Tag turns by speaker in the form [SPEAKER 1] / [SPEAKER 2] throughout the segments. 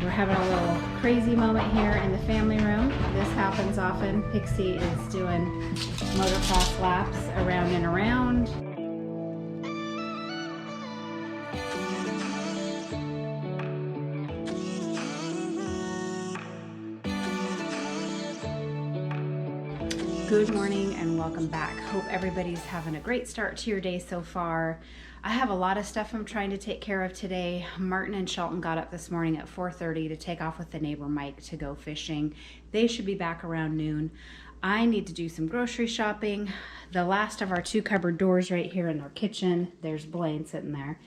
[SPEAKER 1] We're having a little crazy moment here in the family room. This happens often. Pixie is doing motocross laps around and around. Good morning and welcome back. Hope everybody's having a great start to your day so far. I have a lot of stuff I'm trying to take care of today. Martin and Shelton got up this morning at 4:30 to take off with the neighbor Mike to go fishing. They should be back around noon. I need to do some grocery shopping. The last of our 2 cupboard doors right here in our kitchen, there's Blaine sitting there.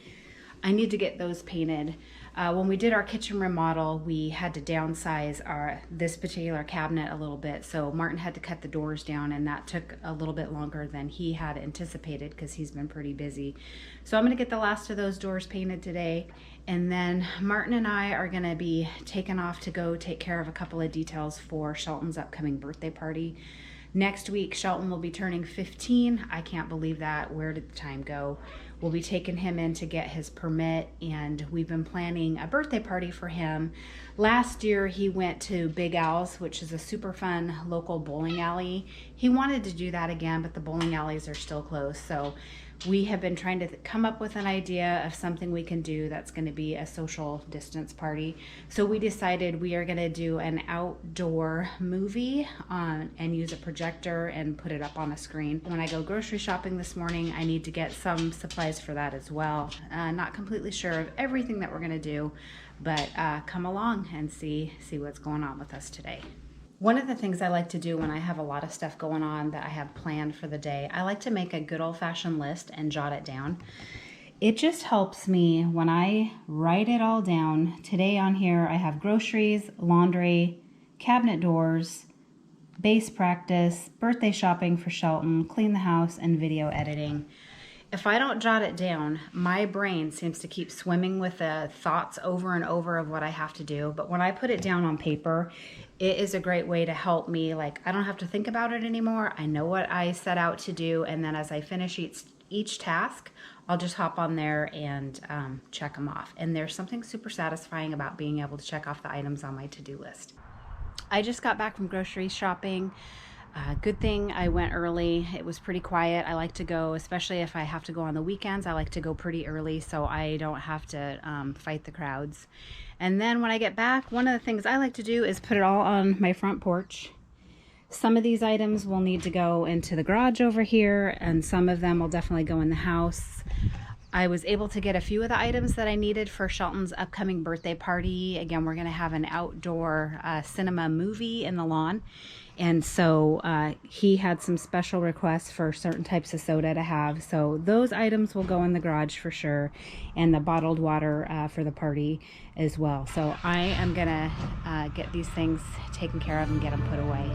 [SPEAKER 1] I need to get those painted. When we did our kitchen remodel, we had to downsize this particular cabinet a little bit. So Martin had to cut the doors down, and that took a little bit longer than he had anticipated because he's been pretty busy. So I'm gonna get the last of those doors painted today. And then Martin and I are gonna be taken off to go take care of a couple of details for Shelton's upcoming birthday party. Next week, Shelton will be turning 15. I can't believe that. Where did the time go? We'll be taking him in to get his permit, and we've been planning a birthday party for him. Last year, he went to Big Al's, which is a super fun local bowling alley. He wanted to do that again, but the bowling alleys are still closed. So we have been trying to come up with an idea of something we can do that's going to be a social distance party. So we decided we are going to do an outdoor movie and use a projector and put it up on a screen. When I go grocery shopping this morning, I need to get some supplies for that as well. Not completely sure of everything that we're going to do, but come along and see what's going on with us today. One of the things I like to do when I have a lot of stuff going on that I have planned for the day, I like to make a good old-fashioned list and jot it down. It just helps me when I write it all down. Today on here I have groceries, laundry, cabinet doors, bass practice, birthday shopping for Shelton, clean the house, and video editing. If I don't jot it down, my brain seems to keep swimming with the thoughts over and over of what I have to do. But when I put it down on paper, it is a great way to help me. Like, I don't have to think about it anymore. I know what I set out to do. And then as I finish each task, I'll just hop on there and check them off. And there's something super satisfying about being able to check off the items on my to-do list. I just got back from grocery shopping. Good thing I went early. It was pretty quiet. I like to go, especially if I have to go on the weekends, I like to go pretty early so I don't have to fight the crowds. And then when I get back, one of the things I like to do is put it all on my front porch. Some of these items will need to go into the garage over here, and some of them will definitely go in the house. I was able to get a few of the items that I needed for Shelton's upcoming birthday party. Again, we're going to have an outdoor cinema movie in the lawn. And so he had some special requests for certain types of soda to have. So those items will go in the garage for sure. And the bottled water for the party as well. So I am going to get these things taken care of and get them put away.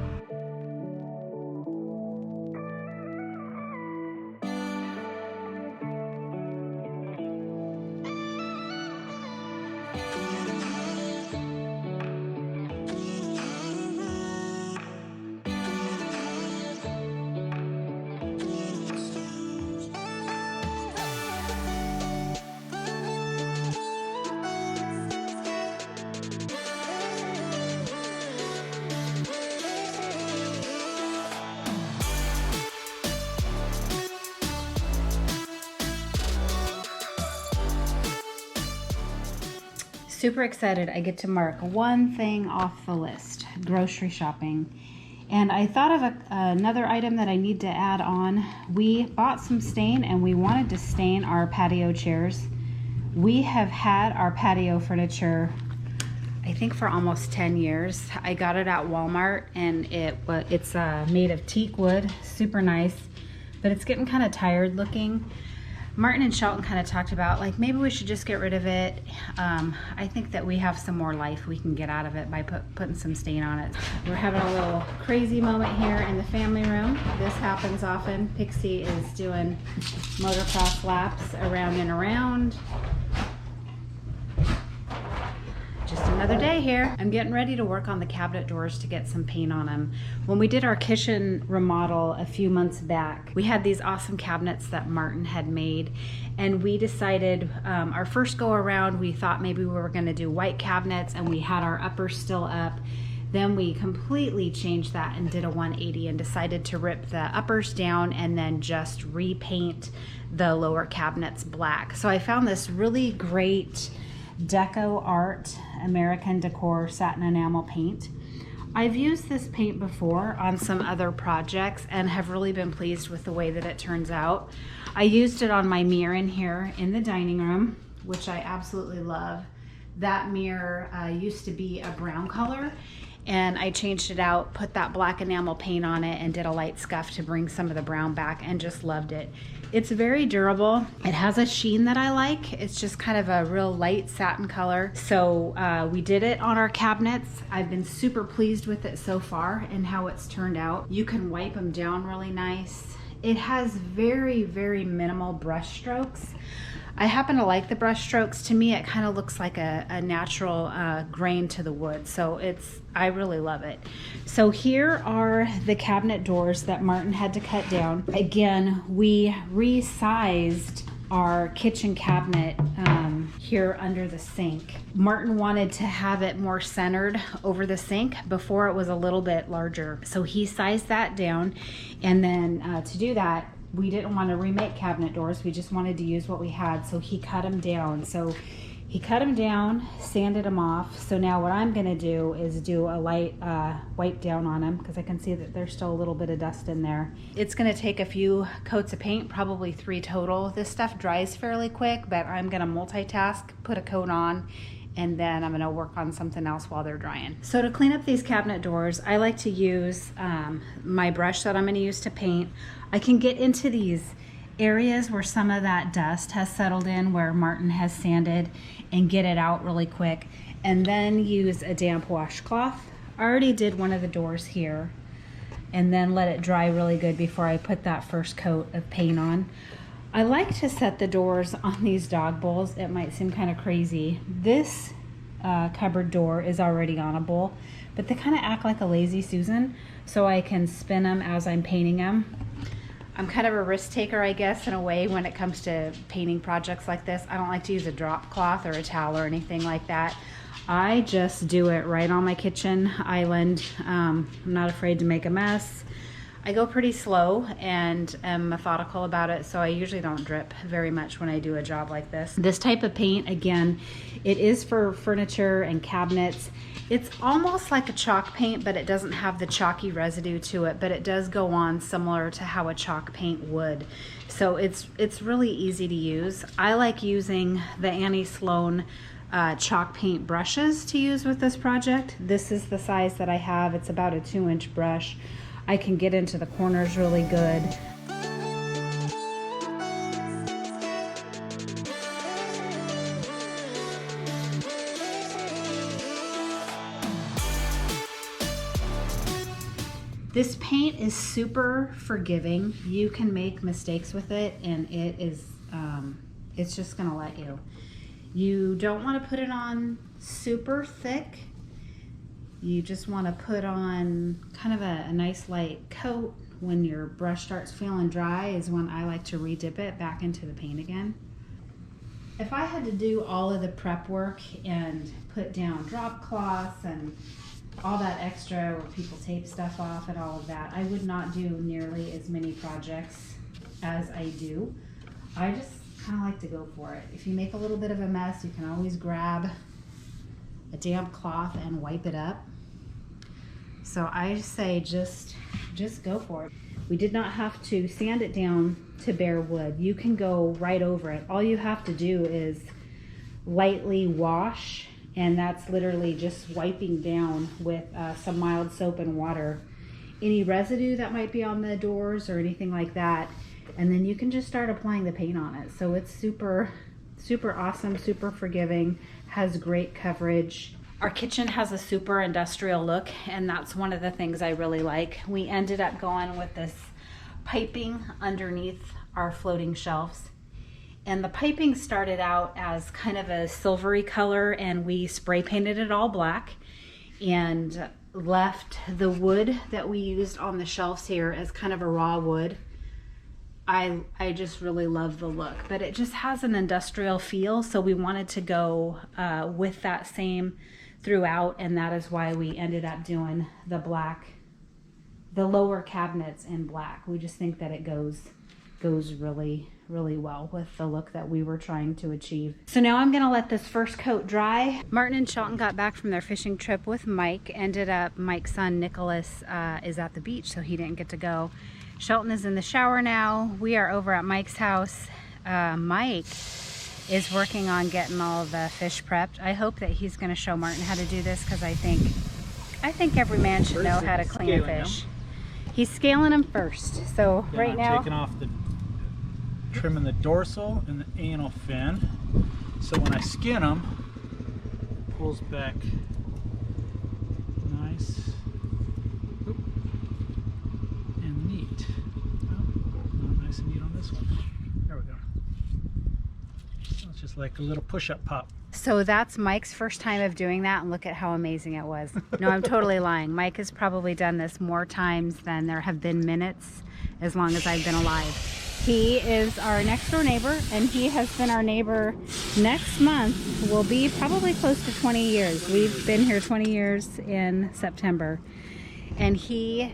[SPEAKER 1] Super excited I get to mark one thing off the list, grocery shopping. And I thought of another item that I need to add on. We bought some stain and we wanted to stain our patio chairs. We have had our patio furniture, I think, for almost 10 years. I got it at Walmart, and it's made of teak wood, super nice, but it's getting kind of tired looking. Martin and Shelton kind of talked about, like, maybe we should just get rid of it. I think that we have some more life we can get out of it by putting some stain on it. We're having a little crazy moment here in the family room. This happens often. Pixie is doing motocross laps around and around. Just a Another day here. I'm getting ready to work on the cabinet doors to get some paint on them. When we did our kitchen remodel a few months back, we had these awesome cabinets that Martin had made, and we decided our first go around, we thought maybe we were gonna do white cabinets, and we had our uppers still up. Then we completely changed that and did a 180 and decided to rip the uppers down and then just repaint the lower cabinets black. So I found this really great Deco Art American Decor satin enamel paint. I've used this paint before on some other projects and have really been pleased with the way that it turns out. I used it on my mirror in here in the dining room, which I absolutely love. That mirror used to be a brown color, and I changed it out, put that black enamel paint on it, and did a light scuff to bring some of the brown back, and just loved it. It's very durable. It has a sheen that I like. It's just kind of a real light satin color. So we did it on our cabinets. I've been super pleased with it so far and how it's turned out. You can wipe them down really nice. It has very, very minimal brush strokes. I happen to like the brush strokes. To me, it kind of looks like a natural grain to the wood. So I really love it. So here are the cabinet doors that Martin had to cut down. Again, we resized our kitchen cabinet here under the sink. Martin wanted to have it more centered over the sink. Before it was a little bit larger. So he sized that down. And then to do that, we didn't want to remake cabinet doors. We just wanted to use what we had. So he cut them down. So he cut them down, sanded them off. So now what I'm going to do is do a light wipe down on them, because I can see that there's still a little bit of dust in there. It's going to take a few coats of paint, probably 3 total. This stuff dries fairly quick, but I'm going to multitask, put a coat on, and then I'm gonna work on something else while they're drying. So to clean up these cabinet doors, I like to use my brush that I'm gonna use to paint. I can get into these areas where some of that dust has settled in, where Martin has sanded, and get it out really quick, and then use a damp washcloth. I already did one of the doors here, and then let it dry really good before I put that first coat of paint on. I like to set the doors on these dog bowls. It might seem kind of crazy. This cupboard door is already on a bowl, but they kind of act like a lazy Susan, so I can spin them as I'm painting them. I'm kind of a risk taker, I guess, in a way when it comes to painting projects like this. I don't like to use a drop cloth or a towel or anything like that. I just do it right on my kitchen island. I'm not afraid to make a mess. I go pretty slow and am methodical about it, so I usually don't drip very much when I do a job like this. This type of paint, again, it is for furniture and cabinets. It's almost like a chalk paint, but it doesn't have the chalky residue to it, but it does go on similar to how a chalk paint would. So it's really easy to use. I like using the Annie Sloan chalk paint brushes to use with this project. This is the size that I have. It's about a 2-inch brush. I can get into the corners really good. This paint is super forgiving. You can make mistakes with it, and it's just gonna let you. You don't want to put it on super thick. You just want to put on kind of a nice light coat. When your brush starts feeling dry is when I like to re-dip it back into the paint again. If I had to do all of the prep work and put down drop cloths and all that extra where people tape stuff off and all of that, I would not do nearly as many projects as I do. I just kind of like to go for it. If you make a little bit of a mess, you can always grab a damp cloth and wipe it up. So I say just go for it. We did not have to sand it down to bare wood. You can go right over it. All you have to do is lightly wash, and that's literally just wiping down with some mild soap and water any residue that might be on the doors or anything like that, and then you can just start applying the paint on it. So it's super awesome, super forgiving, has great coverage. Our kitchen has a super industrial look, and that's one of the things I really like. We ended up going with this piping underneath our floating shelves, And the piping started out as kind of a silvery color, and we spray painted it all black and left the wood that we used on the shelves here as kind of a raw wood. I just really love the look, but it just has an industrial feel, so we wanted to go with that same throughout, and that is why we ended up doing the black, the lower cabinets in black. We just think that it goes really well with the look that we were trying to achieve. So now I'm gonna let this first coat dry. Martin and Shelton got back from their fishing trip with Mike. Ended up, Mike's son Nicholas is at the beach, so he didn't get to go. Shelton is in the shower now. We are over at Mike's house. Mike is working on getting all the fish prepped. I hope that he's gonna show Martin how to do this, because I think every man should know how to clean a fish. He's scaling them first. So
[SPEAKER 2] then
[SPEAKER 1] right
[SPEAKER 2] I'm
[SPEAKER 1] now,
[SPEAKER 2] taking off the trimming the dorsal and the anal fin, so when I skin them, it pulls back nice. Oop. And neat. Well, not nice and neat on this one. There we go. So it's just like a little push-up pop.
[SPEAKER 1] so that's Mike's first time of doing that, and look at how amazing it was. No, I'm totally lying. Mike has probably done this more times than there have been minutes as long as I've been alive. He is our next door neighbor, and he has been our neighbor. Next month will be probably close to 20 years. We've been here 20 years in September, and he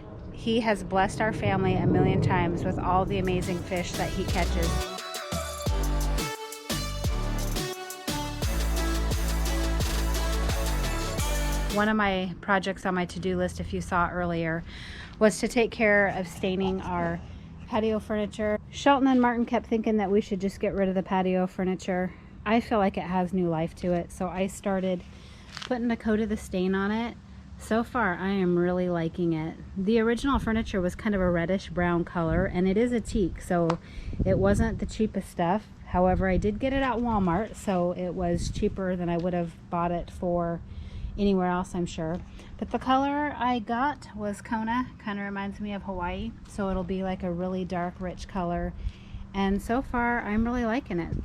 [SPEAKER 1] has blessed our family a million times with all the amazing fish that he catches. One of my projects on my to-do list, if you saw earlier, was to take care of staining our patio furniture. Shelton and Martin kept thinking that we should just get rid of the patio furniture. I feel like it has new life to it, so I started putting a coat of the stain on it. So far, I am really liking it. The original furniture was kind of a reddish brown color, and it is a teak, so it wasn't the cheapest stuff. However, I did get it at Walmart, so it was cheaper than I would have bought it for anywhere else, I'm sure. But the color I got was Kona. Kind of reminds me of Hawaii, so it'll be like a really dark, rich color. And so far, I'm really liking it.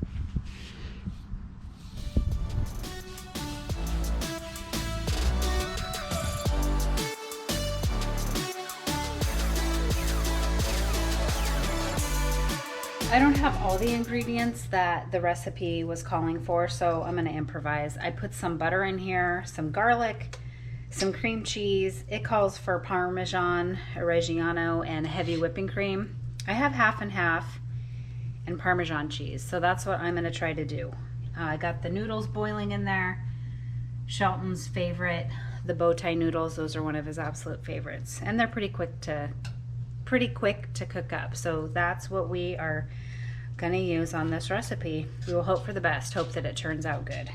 [SPEAKER 1] I don't have all the ingredients that the recipe was calling for, so I'm gonna improvise. I put some butter in here, some garlic, some cream cheese. It calls for Parmesan, Reggiano, and heavy whipping cream. I have half and half and Parmesan cheese, so that's what I'm gonna try to do. I got the noodles boiling in there. Shelton's favorite, the bow tie noodles. Those are one of his absolute favorites, and they're pretty quick to cook up. So that's what we are gonna use on this recipe. We will hope for the best, hope that it turns out good.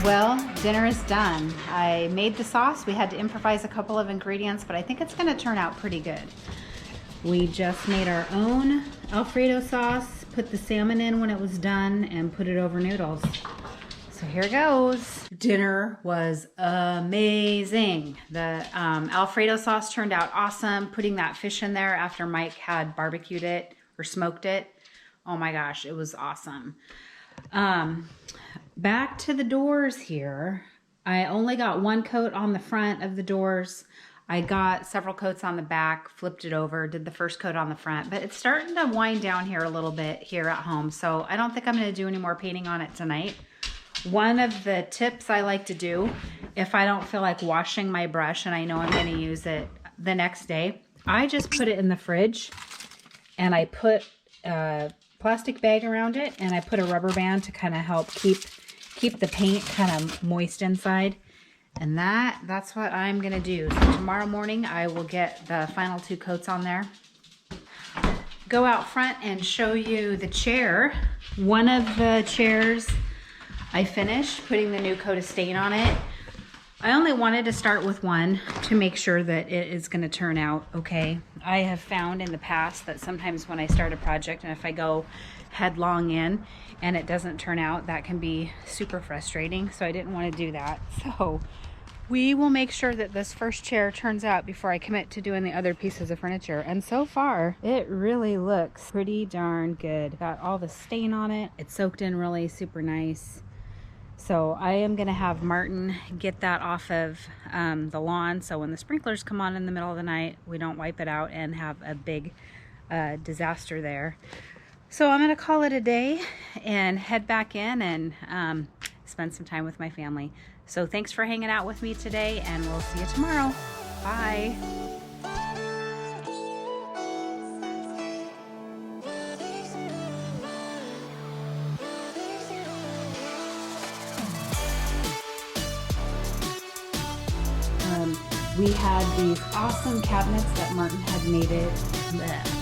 [SPEAKER 1] Well, dinner is done. I made the sauce. We had to improvise a couple of ingredients, but I think it's gonna turn out pretty good. We just made our own Alfredo sauce, put the salmon in when it was done, and put it over noodles. So here goes. Dinner was amazing. The Alfredo sauce turned out awesome. Putting that fish in there after Mike had barbecued it or smoked it. Oh my gosh, it was awesome. Back to the doors here. I only got one coat on the front of the doors. I got several coats on the back, flipped it over, did the first coat on the front, but it's starting to wind down here a little bit here at home, so I don't think I'm gonna do any more painting on it tonight. One of the tips I like to do, if I don't feel like washing my brush and I know I'm gonna use it the next day, I just put it in the fridge and I put a plastic bag around it and I put a rubber band to kind of help keep the paint kind of moist inside. And that's what I'm gonna do. So tomorrow morning I will get the final 2 coats on there. Go out front and show you the chair. One of the chairs I finished putting the new coat of stain on it. I only wanted to start with one to make sure that it is gonna turn out okay. I have found in the past that sometimes when I start a project and if I go headlong in and it doesn't turn out, that can be super frustrating. So I didn't want to do that. So we will make sure that this first chair turns out before I commit to doing the other pieces of furniture. And so far, it really looks pretty darn good. Got all the stain on it. It's soaked in really super nice. So I am going to have Martin get that off of the lawn, so when the sprinklers come on in the middle of the night, we don't wipe it out and have a big disaster there. So I'm going to call it a day and head back in and spend some time with my family. So thanks for hanging out with me today, and we'll see you tomorrow. Bye. We had these awesome cabinets that Martin had made it. Bleh.